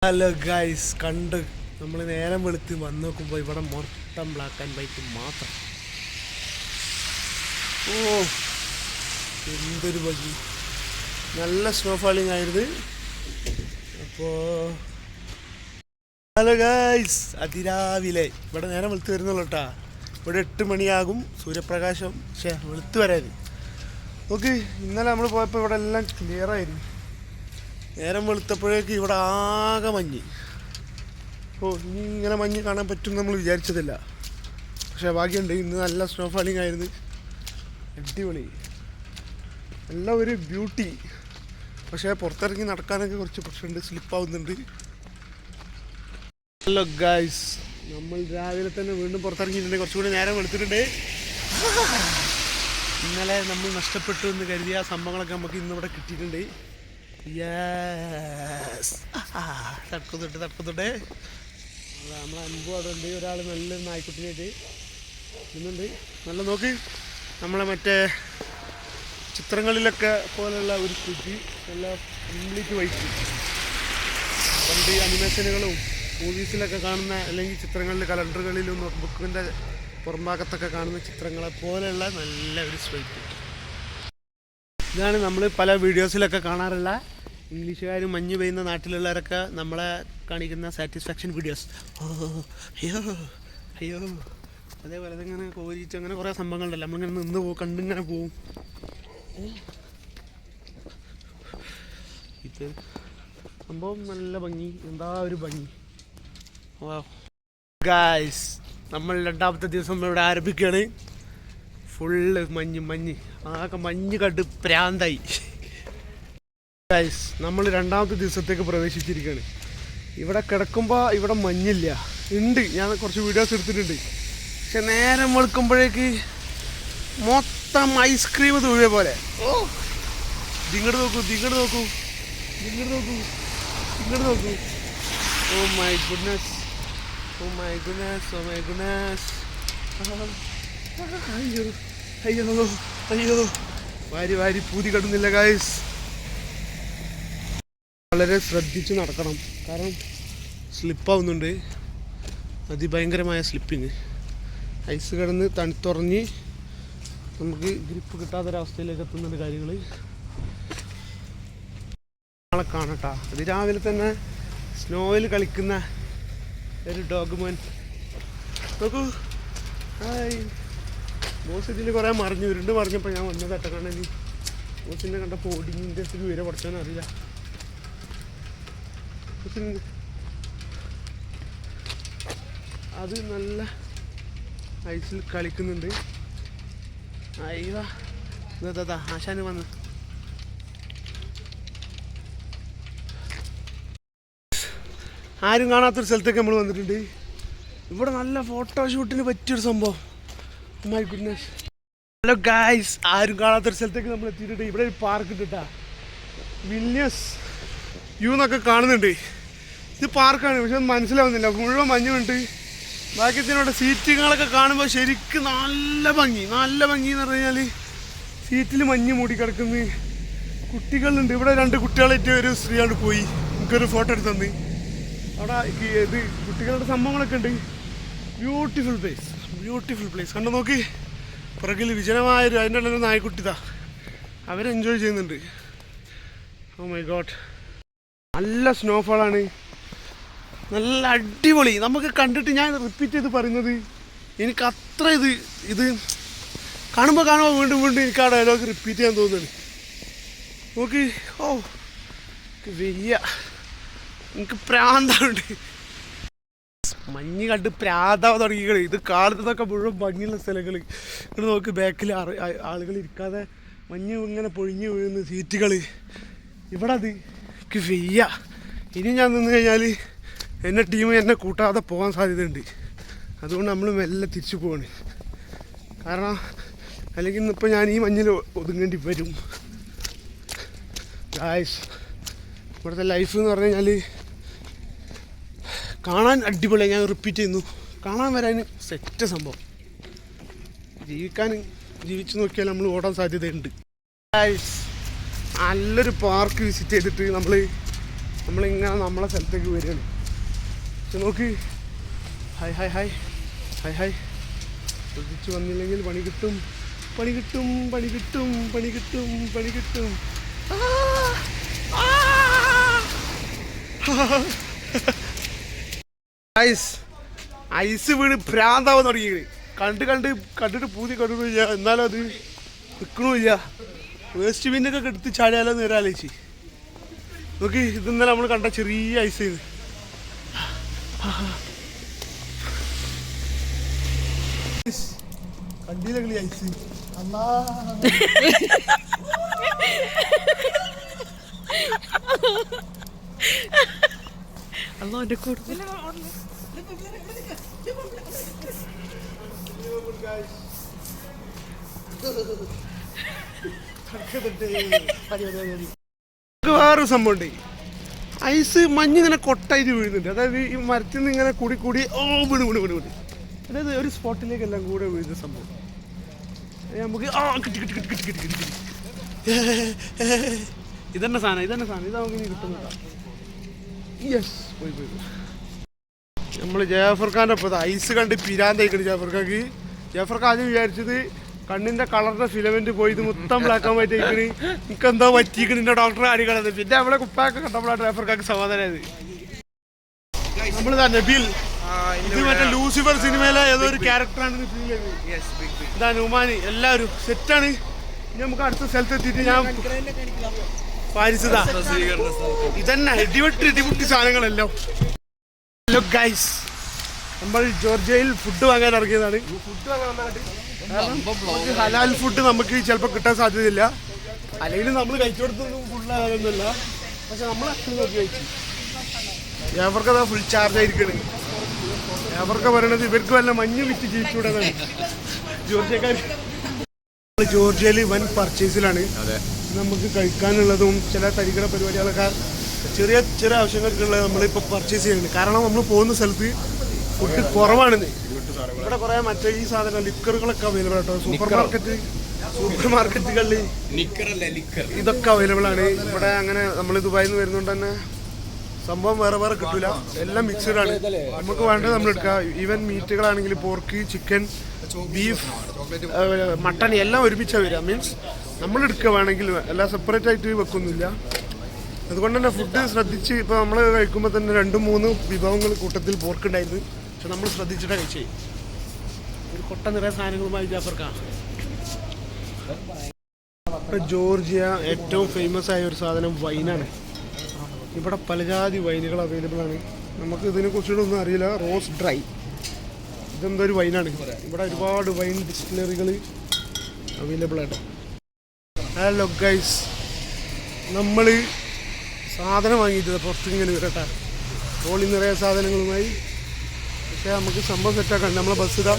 Hello guys, കണ്ട് നമ്മൾ നേരം വെളുത്ത് വന്ന് നോക്കുമ്പോൾ ഇവിടെ മൊത്തം ബ്ലാക്ക് ആൻഡ് വൈറ്റ് മാത്രം. ഓ, എന്തൊരു ഭംഗി! നല്ല സ്നോ ഫാളിങ് ആയിരുന്നു. അപ്പോൾ ഹലോ ഗൈസ്, അതിരാവിലെ ഇവിടെ നേരം വെളുത്ത് വരുന്നുള്ളൂ കേട്ടാ. ഇവിടെ 8 മണിയാകും സൂര്യപ്രകാശം വെളുത്ത് വരാൻ. ഓക്കെ, ഇന്നലെ നമ്മൾ പോയപ്പോൾ ഇവിടെ എല്ലാം ക്ലിയർ ആയിരുന്നു. നേരം വെളുത്തപ്പോഴേക്ക് ഇവിടെ ആകെ മഞ്ഞ്. ഇനി ഇങ്ങനെ മഞ്ഞ് കാണാൻ പറ്റും നമ്മൾ വിചാരിച്ചതില്ല. പക്ഷേ ഭാഗ്യമുണ്ട്, ഇന്ന് നല്ല സ്നോ ഫാളിങ് ആയിരുന്നു. അടിപൊളി, നല്ല ഒരു ബ്യൂട്ടി. പക്ഷേ പുറത്തിറങ്ങി നടക്കാനൊക്കെ കുറച്ച് പ്രശ്നമുണ്ട്, സ്ലിപ്പാവുന്നുണ്ട്. ഹലോ ഗൈസ്, നമ്മൾ രാവിലെ തന്നെ വീണ്ടും പുറത്തിറങ്ങിയിട്ടുണ്ട്. കുറച്ചുകൂടി നേരം വെളുത്തിട്ടുണ്ട്. ഇന്നലെ നമ്മൾ നഷ്ടപ്പെട്ടു എന്ന് കരുതിയ സംഭവങ്ങളൊക്കെ നമുക്ക് ഇന്നിവിടെ കിട്ടിയിട്ടുണ്ട്. യെസ്, തടക്കുന്നുണ്ട്. നമ്മളെ അൻപും അവിടെ ഉണ്ട്. ഒരാൾ നല്ലൊരു നായ്ക്കുട്ടിനായിട്ട് ഇന്നുണ്ട്. നല്ല നോക്ക്, നമ്മളെ മറ്റേ ചിത്രങ്ങളിലൊക്കെ പോലുള്ള ഒരു കുട്ടി, നല്ല കംപ്ലീറ്റ് വൈറ്റ്. പണ്ട് അനിമേഷനുകളും മൂവീസിലൊക്കെ കാണുന്ന, അല്ലെങ്കിൽ ചിത്രങ്ങളിൽ കലണ്ടറുകളിലും നോട്ട്ബുക്കിൻ്റെ പുറംഭാഗത്തൊക്കെ കാണുന്ന ചിത്രങ്ങളെ പോലെയുള്ള നല്ല ഒരു സ്വൈറ്റ്. ഇതാണ് നമ്മൾ പല വീഡിയോസിലൊക്കെ കാണാറുള്ള ഇംഗ്ലീഷുകാരും മഞ്ഞ് പെയ്യുന്ന നാട്ടിലുള്ളവരൊക്കെ നമ്മളെ കാണിക്കുന്ന സാറ്റിസ്ഫാക്ഷൻ വീഡിയോസ്. അയ്യോ അയ്യോ, അതേപോലെ ഇങ്ങനെ കോരിച്ച് അങ്ങനെ കുറേ സംഭവങ്ങളുണ്ടല്ലോ. നമ്മളിങ്ങനെ നിന്ന് പോകും, കണ്ടിങ്ങനെ പോവും. ഇത് സംഭവം നല്ല ഭംഗി, എന്താ ഒരു ഭംഗി. ഗായ്സ്, നമ്മൾ രണ്ടാമത്തെ ദിവസം ഇവിടെ ആരംഭിക്കുകയാണ്. ഫുള്ള് മഞ്ഞ് ആകെ മഞ്ഞ് കണ്ട് പ്രാന്തായി. ഗൈസ്, നമ്മൾ രണ്ടാമത്തെ ദിവസത്തേക്ക് പ്രവേശിച്ചിരിക്കുകയാണ്. ഇവിടെ കിടക്കുമ്പോൾ ഇവിടെ മഞ്ഞില്ല, ഉണ്ട്. ഞാൻ കുറച്ച് വീഡിയോസ് എടുത്തിട്ടുണ്ട്. പക്ഷെ നേരം വെളുക്കുമ്പോഴേക്ക് മൊത്തം ഐസ്ക്രീം തൂഴിയ പോലെ. ഇങ്ങോട്ട് നോക്കൂ. Oh my goodness. അയ്യോ, വാരി പൂതി കടുന്നില്ല ഗൈസ്. വളരെ ശ്രദ്ധിച്ച് നടക്കണം, കാരണം സ്ലിപ്പാവുന്നുണ്ട്. അതിഭയങ്കരമായ സ്ലിപ്പിങ്. ഐസ് കിടന്ന് തണുത്തുറഞ്ഞ് നമുക്ക് ഗ്രിപ്പ് കിട്ടാത്തൊരവസ്ഥയിലേക്ക് എത്തുന്നുണ്ട് കാര്യങ്ങൾ. നാളെ കാണട്ടാ. അത് രാവിലെ തന്നെ സ്നോയിൽ കളിക്കുന്ന ഒരു ഡോഗ് മോൻ നോക്കൂ. Hi boss. ഇതിൽ കുറേ ഉരുണ്ട് മറിഞ്ഞപ്പോൾ ഞാൻ വന്നത് തട്ടക്കാണി. ബോസിനെ കണ്ടപ്പോൾ ഓടിങ്ങിൻ്റെ വിവരം പഠിച്ചാലും അറിയില്ല. അത് നല്ല ഐസിൽ കളിക്കുന്നുണ്ട്. അയ്യോ, ആശാന് വന്ന്. ആരും കാണാത്തൊരു സ്ഥലത്തേക്ക് നമ്മൾ വന്നിട്ടുണ്ട്. ഇവിടെ നല്ല ഫോട്ടോഷൂട്ടിന് പറ്റിയൊരു സംഭവം. My goodness. ഹലോ ഗായ്സ്, ആരും കാണാത്തൊരു സ്ഥലത്തേക്ക് നമ്മൾ എത്തിയിട്ടുണ്ട്. ഇവിടെ ഒരു പാർക്ക് ഇട്ടിട്ടാ, വില്യസ് യു എന്നൊക്കെ കാണുന്നുണ്ട്. ഇത് പാർക്കാണ്, പക്ഷെ മനസ്സിലാവുന്നില്ല. മുഴുവൻ മഞ്ഞുണ്ട്. ബാക്കിയത്തിനോടെ സീറ്റുകളൊക്കെ കാണുമ്പോൾ ശരിക്കും നല്ല ഭംഗി എന്ന് പറഞ്ഞു കഴിഞ്ഞാൽ സീറ്റിൽ മഞ്ഞ് മൂടിക്കിടക്കുന്ന കുട്ടികളുണ്ട്. ഇവിടെ 2 കുട്ടികളായിട്ട് ഒരു സ്ത്രീയാണ് പോയി എനിക്കൊരു ഫോട്ടോ എടുത്ത് തന്ന്. അവിടെ ഇത് കുട്ടികളുടെ സംഭവങ്ങളൊക്കെ ഉണ്ട്. ബ്യൂട്ടിഫുൾ പ്ലേസ് കണ്ടു നോക്കി. പുറകിൽ വിജനമായൊരു അതിൻ്റെ ഉള്ളൊരു നായ്ക്കുട്ടിതാ, അവരെൻജോയ് ചെയ്യുന്നുണ്ട്. ഓ മൈ ഗോഡ്, നല്ല സ്നോഫോളാണ്, നല്ല അടിപൊളി. നമുക്ക് കണ്ടിട്ട് ഞാൻ റിപ്പീറ്റ് ചെയ്ത് പറയുന്നത്, എനിക്ക് അത്ര ഇത് കാണുമ്പോൾ വീണ്ടും എനിക്ക് ആ ഡയലോഗ് റിപ്പീറ്റ് ചെയ്യാൻ തോന്നുന്നുണ്ട്. നോക്ക്, വയ്യ, എനിക്ക് പ്രാന്താവുണ്ട്. മഞ്ഞ് കണ്ട് പ്രാന്താവാൻ തുടങ്ങിയത്. ഇത് കാണുന്നതൊക്കെ മുഴുവൻ ഭംഗിയുള്ള സ്ഥലങ്ങൾ. ഇവിടെ നോക്ക്, ബാക്കിൽ ആളുകൾ ഇരിക്കാതെ മഞ്ഞ് ഇങ്ങനെ പൊഴിഞ്ഞ് വീഴുന്ന സീറ്റുകൾ. ഇവിടെ അത് എനിക്ക് വയ്യ. ഇനി ഞാൻ നിന്ന് കഴിഞ്ഞാൽ എൻ്റെ ടീം എന്നെ കൂട്ടാതെ പോകാൻ സാധ്യതയുണ്ട്. അതുകൊണ്ട് നമ്മൾ മെല്ലെ തിരിച്ചു പോവാണ്. കാരണം അല്ലെങ്കിൽ ഇന്നിപ്പോൾ ഞാൻ ഈ മഞ്ഞിൽ ഒതുങ്ങേണ്ടി വരും. ഗായ്സ്, ഇവിടുത്തെ ലൈഫ് എന്ന് പറഞ്ഞു കഴിഞ്ഞാൽ കാണാൻ അടിപൊളിയാണ്. ഞാൻ റിപ്പീറ്റ് ചെയ്യുന്നു, കാണാൻ വരാൻ സെറ്റ് സംഭവം. ജീവിച്ചു നോക്കിയാൽ നമ്മൾ ഓടാൻ സാധ്യതയുണ്ട്. ഗായ്സ്, നല്ലൊരു പാർക്ക് വിസിറ്റ് ചെയ്തിട്ട് നമ്മൾ നമ്മളിങ്ങനെ നമ്മളെ സ്ഥലത്തേക്ക് വരികയാണ്. പക്ഷെ നോക്ക്, hi hi hi hi hi. ശ്രദ്ധിച്ച് വന്നില്ലെങ്കിൽ പണി കിട്ടും, പണി കിട്ടും, പണി കിട്ടും, പണി കിട്ടും, പണി കിട്ടും. ഐസ് വീണ് ഭ്രാന്താവാൻ തുടങ്ങി. കണ്ടിട്ട് പൂതി കണ്ടിട്ടില്ല, എന്നാലും അത് നിൽക്കണമില്ല. വേസ്റ്റ് ബിന്നൊക്കെ എടുത്ത് ചാടിയാലോ എന്ന് ആലോചിച്ച് നോക്കി. ഇതെന്നാലും നമ്മൾ കണ്ട ചെറിയ ഐസ് ചെയ്ത് കണ്ടില്ല ഐസ്. അള്ളാന്റെ കൂടുതൽ വേറൊരു സംഭവം ഉണ്ട്. ഐസ് മഞ്ഞ് ഇങ്ങനെ കൊട്ടായിട്ട് വീഴുന്നുണ്ട്. അതായത് ഈ മരത്തിൽ നിന്ന് ഇങ്ങനെ കൂടി കൂടി വീണ് അതായത് ഒരു സ്പോട്ടിലേക്ക് എല്ലാം കൂടെ വീഴുന്ന സംഭവം. നമുക്ക് ഇതന്നെ സാധനം ഇത് നമുക്ക് ഇനി കിട്ടുന്നുണ്ടോ? യെസ്, പോയി നമ്മൾ ജാഫർ ഖാൻ്റെ ഒപ്പം ഐസ് കണ്ട് പിരാന്തയിക്കണ് ജാഫർക്കാക്ക്. ജാഫർക്ക് ആദ്യം വിചാരിച്ചത് കണ്ണിൻ്റെ കളറിൻ്റെ ഫിലമെൻറ്റ് പോയി ഇത് മൊത്തം ബ്ലാക്ക് ആൻഡ് വൈറ്റ് ആയിക്കണ്, എനിക്കെന്തോ പറ്റിക്കണ്, എൻ്റെ ഡോക്ടറെ അടികളത്. പിന്നെ നമ്മളെ കുപ്പായൊക്കെ കണ്ടപ്പോഴാണ് ജാഫർക്കാക്ക് സമാധാനമായത്. നമ്മളിതാ നബീൽ, ഇത് മറ്റേ ലൂസിഫർ സിനിമയിലെ ഏതോ ഒരു ക്യാരക്ടറാണെന്ന് ഫീൽ ചെയ്തത്. ഇതാ നുമാനി, എല്ലാവരും സെറ്റാണ്. ഇനി നമുക്ക് അടുത്ത സ്ഥലത്തെത്തിയിട്ട് ഞാൻ പാരിച്ചതാ. ഇതന്നെ ഇടിവിട്ടി സാധനങ്ങളെല്ലാം. ഹലോ ഗൈസ്, നമ്മൾ ജോർജിയയിൽ ഫുഡ് വാങ്ങാൻ ഇറങ്ങിയതാണ്. നമുക്ക് ഹലാൽ ഫുഡ് നമുക്ക് ചിലപ്പോൾ കിട്ടാൻ സാധ്യതയില്ല. അല്ലെങ്കിൽ നമ്മൾ കഴിച്ചു കൊടുത്തൊന്നും ഫുള്ളാകാനൊന്നുമില്ല. പക്ഷെ നമ്മൾ അച്ഛൻ നോക്കി കഴിച്ചു. അവർക്കതാ ഫുൾ ചാർജ് ആയിരിക്കണ്. അവർക്ക് പറയണത് ഇവർക്ക് വല്ല മഞ്ഞ് വിറ്റ് ജീവിച്ചുകൂടാനാണ് ജോർജിയക്കാർ. ജോർജിയയിൽ വൻ പർച്ചേസിലാണ്. നമുക്ക് കഴിക്കാനുള്ളതും ചില തരികട പരിപാടികളൊക്കെ ചെറിയ ചെറിയ ആവശ്യങ്ങൾക്കുള്ളത് നമ്മളിപ്പോൾ പർച്ചേസ് ചെയ്യുന്നുണ്ട്. കാരണം നമ്മൾ പോകുന്ന സ്ഥലത്ത് ഫുഡ് കുറവാണെന്ന്. ഇവിടെ കുറേ മറ്റേ ഈ സാധനം ലിക്കറുകളൊക്കെ അവൈലബിൾ ആട്ടോ. സൂപ്പർ മാർക്കറ്റുകളിൽ ഇതൊക്കെ അവൈലബിൾ ആണ്. ഇവിടെ അങ്ങനെ നമ്മൾ ദുബായിൽ നിന്ന് വരുന്നതുകൊണ്ട് തന്നെ സംഭവം വേറെ കിട്ടൂല, എല്ലാം മിക്സഡ് ആണ്. നമുക്ക് വേണ്ടത് നമ്മൾ എടുക്കുക. ഈവൻ മീറ്റുകളാണെങ്കിൽ പോർക്ക്, ചിക്കൻ, ബീഫ്, മട്ടൺ എല്ലാം ഒരുമിച്ചാണ് വരിക. മീൻസ് നമ്മൾ എടുക്കുക വേണമെങ്കിൽ, എല്ലാം സെപ്പറേറ്റ് ആയിട്ട് വെക്കൊന്നുമില്ല. അതുകൊണ്ട് തന്നെ ഫുഡ് ശ്രദ്ധിച്ച്, ഇപ്പോൾ നമ്മൾ കഴിക്കുമ്പോൾ തന്നെ 2-3 വിഭവങ്ങൾ കൂട്ടത്തിൽ പോർക്ക് ഉണ്ടായിരുന്നു. പക്ഷെ നമ്മൾ ശ്രദ്ധിച്ചിട്ടാണ് കഴിച്ചത്. ഒരു കൊട്ട നിറയെ സാധനങ്ങളുമായി ജാഫർക്കാ. ഇവിടെ ജോർജിയ ഏറ്റവും ഫേമസ് ആയ ഒരു സാധനം വൈനാണ്. ഇവിടെ പലജാതി വൈനുകൾ അവൈലബിൾ ആണ്. നമുക്ക് ഇതിനെക്കുറിച്ചൊന്നും അറിയില്ല. റോസ് ഡ്രൈ, ഇതെന്തോ ഒരു വൈനാണ്. ഇവിടെ ഒരുപാട് വൈൻ ഡിസ്റ്റിലറികൾ അവൈലബിൾ ആണ്. ഹലോ ഗൈസ്, നമ്മൾ സാധനം വാങ്ങിയിട്ടത് പുറത്ത് ഇങ്ങനെ വരട്ടെ, ട്രോളി നിറയെ സാധനങ്ങളുമായി. പക്ഷേ നമുക്ക് സംഭവം സെറ്റാക്കാൻ നമ്മളെ ബസ് ഇതാ